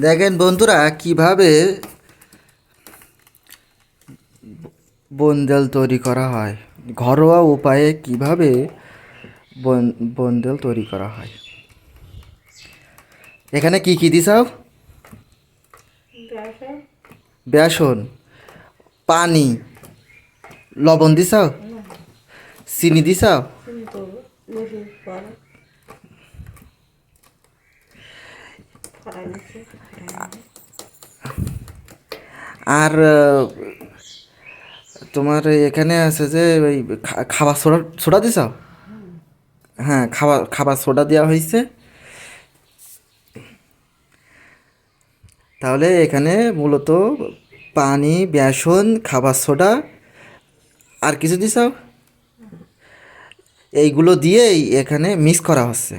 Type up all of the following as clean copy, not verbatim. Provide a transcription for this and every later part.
দেখেন বন্ধুরা কিভাবে বন্দেল তৈরি করা হয়, ঘরোয়া উপায়ে কিভাবে বন্দেল তৈরি করা হয়। এখানে কি কি দিছাও? বেসন, পানি, লবণ দিছাও, চিনি দিছাও। আর তোমার এখানে আছে যে ওই খাবার সোডা সোডা দিছাও। হ্যাঁ, খাবার সোডা দেওয়া হয়েছে। তাহলে এখানে মূলত পানি, বেসন, খাবার সোডা আর কিছু দিছাও, এইগুলো দিয়েই এখানে মিক্স করা হচ্ছে।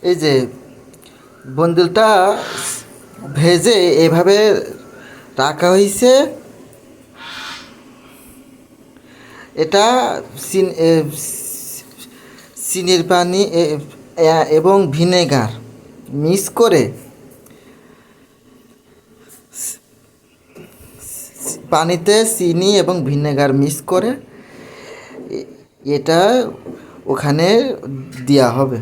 এই যে বন্দিলটা ভেজে এভাবে রাখা হয়েছে। এটা চিনির পানি এবং ভিনেগার মিক্স করে, পানিতে চিনি এবং ভিনেগার মিক্স করে এটা ওখানে দেওয়া হবে।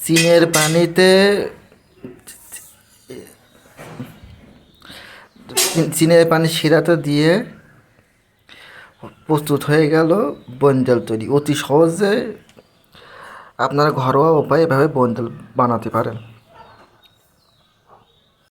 চিনের পানিতে চিনের পানি শিরাটা দিয়ে প্রস্তুত হয়ে গেল বন্দেল তৈরি। অতি সহজে আপনারা ঘরোয়া উপায়ে এভাবে বন্দেল বানাতে পারেন।